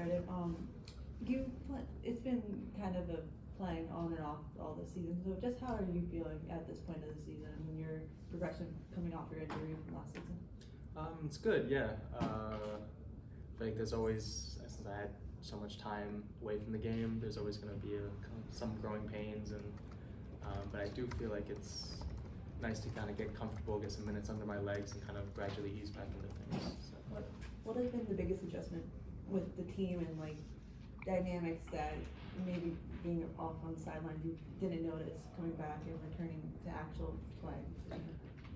started. It's been kind of a playing on and off all this season. So just how are you feeling at this point of the season and your progression coming off your injury from last season? It's good, yeah. I feel like there's always, since I had so much time away from the game, there's always going to be some growing pains, and but I do feel like it's nice to kind of get comfortable, get some minutes under my legs, and kind of gradually ease back into things. So. What has been the biggest adjustment with the team and like dynamics that maybe being off on the sidelines you didn't notice coming back and returning to actual play?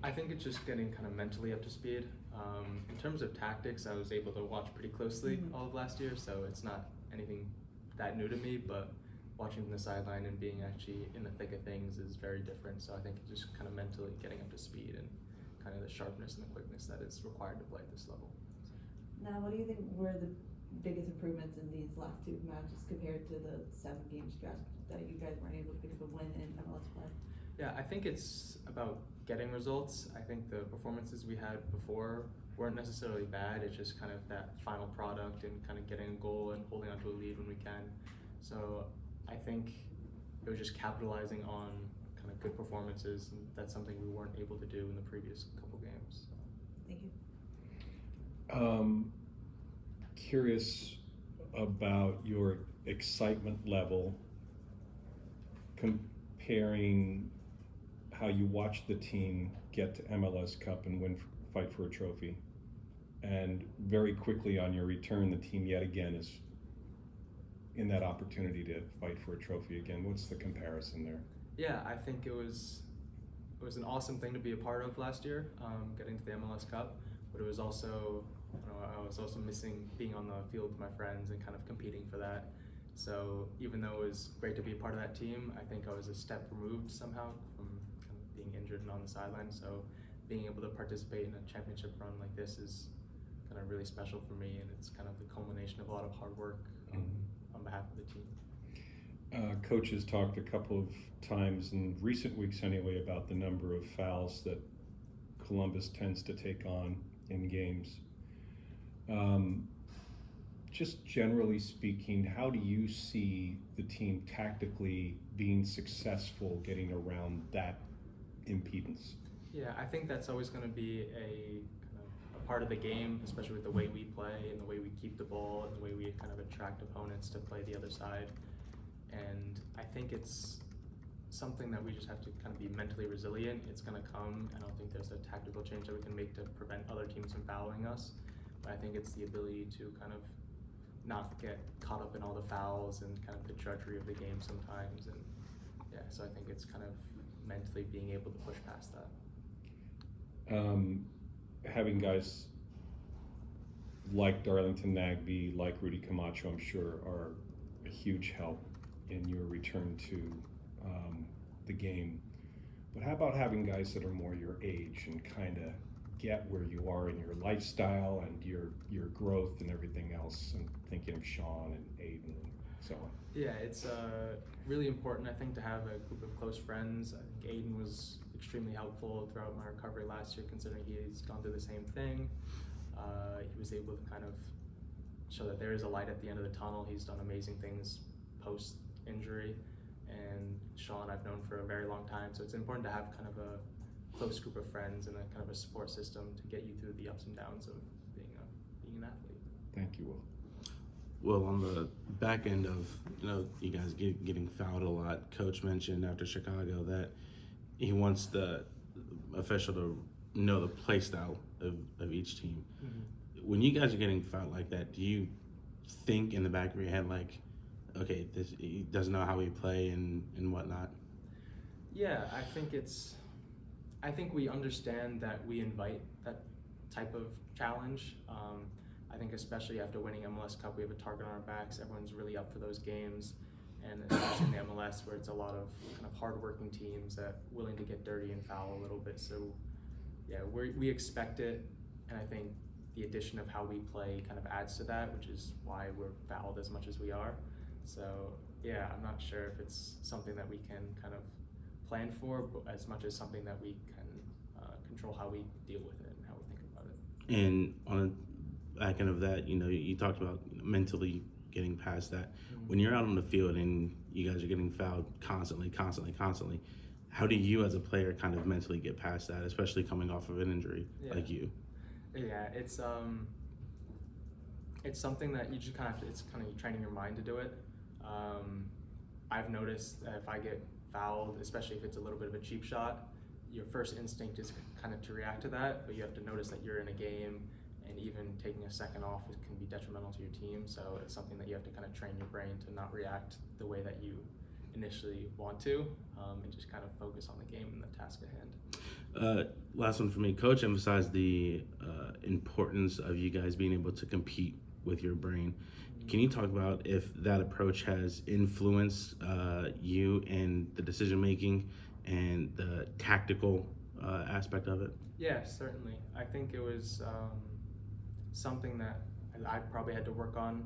I think it's just getting kind of mentally up to speed. In terms of tactics, I was able to watch pretty closely all of last year, so it's not anything that new to me, but watching from the sideline and being actually in the thick of things is very different. So I think it's just kind of mentally getting up to speed and kind of the sharpness and the quickness that is required to play at this level. Now, what do you think were the biggest improvements in these last two matches compared to the 7-game stretch that you guys weren't able to pick up a win in MLS play? Yeah, I think it's about getting results. I think the performances we had before weren't necessarily bad. It's just kind of that final product and kind of getting a goal and holding onto a lead when we can. So I think it was just capitalizing on kind of good performances, and that's something we weren't able to do in the previous couple games. So. Thank you. Curious about your excitement level comparing how you watch the team get to MLS Cup and fight for a trophy, and very quickly on your return the team yet again is in that opportunity to fight for a trophy again. What's the comparison there? Yeah, I think it was an awesome thing to be a part of last year, getting to the MLS Cup, but it was also, I was also missing being on the field with my friends and kind of competing for that. So even though it was great to be a part of that team, I think I was a step removed somehow from kind of being injured and on the sideline. So being able to participate in a championship run like this is kind of really special for me, and it's kind of the culmination of a lot of hard work on behalf of the team. Coach has talked a couple of times in recent weeks anyway about the number of fouls that Columbus tends to take on in games. Just generally speaking, how do you see the team tactically being successful getting around that impedance? Yeah, I think that's always going to be a part of the game, especially with the way we play and the way we keep the ball and the way we kind of attract opponents to play the other side. And I think it's something that we just have to kind of be mentally resilient. It's going to come. I don't think there's a tactical change that we can make to prevent other teams from fouling us. But I think it's the ability to kind of not get caught up in all the fouls and kind of the drudgery of the game sometimes. And yeah, so I think it's kind of mentally being able to push past that. Having guys like Darlington Nagbe, like Rudy Camacho, I'm sure are a huge help in your return to the game. But how about having guys that are more your age and kind of get where you are in your lifestyle and your growth and everything else? And thinking of Sean and Aiden and so on. Yeah, it's really important, I think, to have a group of close friends. I think Aiden was extremely helpful throughout my recovery last year, considering he's gone through the same thing. He was able to kind of show that there is a light at the end of the tunnel. He's done amazing things post-injury. And Sean I've known for a very long time, so it's important to have kind of a close group of friends and a kind of a support system to get you through the ups and downs of being an athlete. Thank you, Will. Well, on the back end of you guys getting fouled a lot, Coach mentioned after Chicago that he wants the official to know the play style of each team. Mm-hmm. When you guys are getting fouled like that, do you think in the back of your head like, okay, he doesn't know how we play and whatnot? Yeah, I think we understand that we invite that type of challenge. I think especially after winning MLS Cup, we have a target on our backs. Everyone's really up for those games, and especially in the MLS where it's a lot of kind of hard-working teams that willing to get dirty and foul a little bit. So yeah, we expect it, and I think the addition of how we play kind of adds to that, which is why we're fouled as much as we are. So yeah, I'm not sure if it's something that we can kind of plan for, but as much as something that we can control how we deal with it and how we think about it. And on the back end of that, you talked about mentally getting past that. When you're out on the field and you guys are getting fouled constantly, how do you as a player kind of mentally get past that, especially coming off of an injury like you? Yeah, it's something that you just kind of have to, it's kind of training your mind to do it. I've noticed that if I get fouled, especially if it's a little bit of a cheap shot, your first instinct is kind of to react to that, but you have to notice that you're in a game, and even taking a second off can be detrimental to your team. So it's something that you have to kind of train your brain to not react the way that you initially want to, and just kind of focus on the game and the task at hand. Last one for me. Coach emphasized the importance of you guys being able to compete with your brain. Can you talk about if that approach has influenced you and the decision making and the tactical aspect of it? Yeah, certainly. I think it was something that I probably had to work on.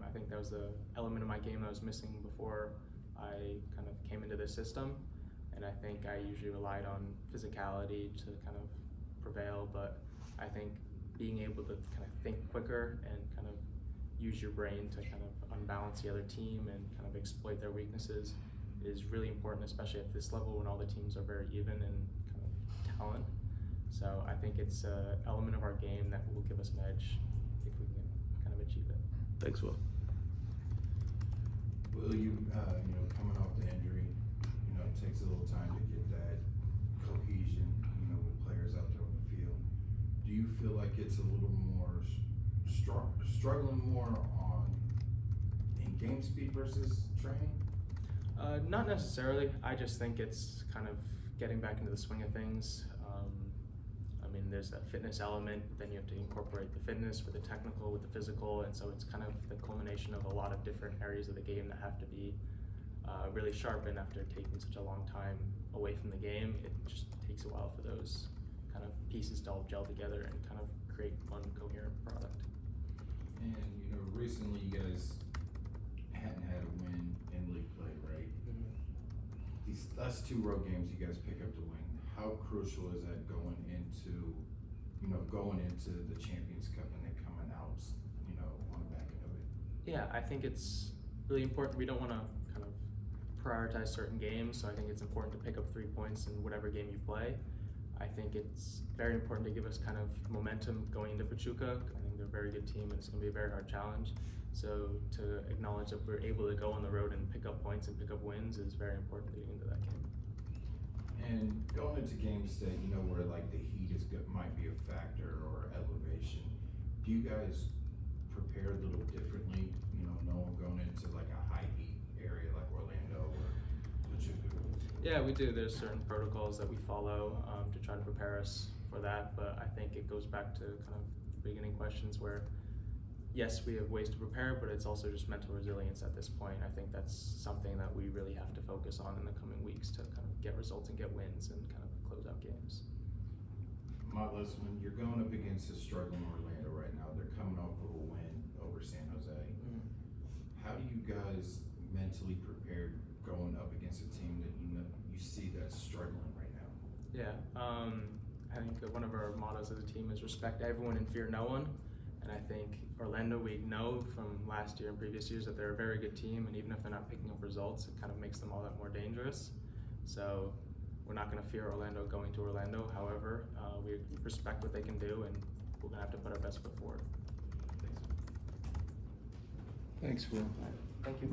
I think that was the element of my game that was missing before I kind of came into this system. And I think I usually relied on physicality to kind of prevail, but I think being able to kind of think quicker and kind of use your brain to kind of unbalance the other team and kind of exploit their weaknesses is really important, especially at this level when all the teams are very even in kind of talent. So I think it's an element of our game that will give us an edge if we can kind of achieve it. Thanks, Will. Will, you know, coming off the injury, you know, it takes a little time to get that cohesion, you know, with players out there on the field. Do you feel like it's a little more struggling more on in game speed versus training? Not necessarily. I just think it's kind of getting back into the swing of things. I mean, there's a fitness element, then you have to incorporate the fitness with the technical, with the physical, and so it's kind of the culmination of a lot of different areas of the game that have to be really sharp. And after taking such a long time away from the game, it just takes a while for those kind of pieces to all gel together and kind of create one coherent product. And you know, recently you guys hadn't had a win in league play, right? These last 2 road games you guys pick up the win. How crucial is that going into the Champions Cup and then coming out, you know, on the back end of it? Yeah, I think it's really important. We don't want to kind of prioritize certain games, so I think it's important to pick up 3 points in whatever game you play. I think it's very important to give us kind of momentum going into Pachuca. I think they're a very good team and it's going to be a very hard challenge. So to acknowledge that we're able to go on the road and pick up points and pick up wins is very important leading into that game. And going into games that, you know, where like the heat is good, might be a factor or elevation, do you guys prepare a little differently, you know, knowing going into like a high heat area like Orlando or Pachuca? Yeah, we do. There's certain protocols that we follow to try to prepare us for that, but I think it goes back to kind of the beginning questions where, yes, we have ways to prepare, but it's also just mental resilience at this point. I think that's something that we really have to focus on in the coming weeks to kind of get results and get wins and kind of close out games. My last one, you're going up against a struggling Orlando right now. They're coming off of a win over San Jose. How do you guys mentally prepare going up against a team that you see that's struggling right now? Yeah, I think that one of our mottos as a team is respect everyone and fear no one. And I think Orlando, we know from last year and previous years that they're a very good team, and even if they're not picking up results, it kind of makes them all that more dangerous. So we're not going to fear Orlando going to Orlando. However, we respect what they can do, and we're going to have to put our best foot forward. Thanks, Will. Thank you.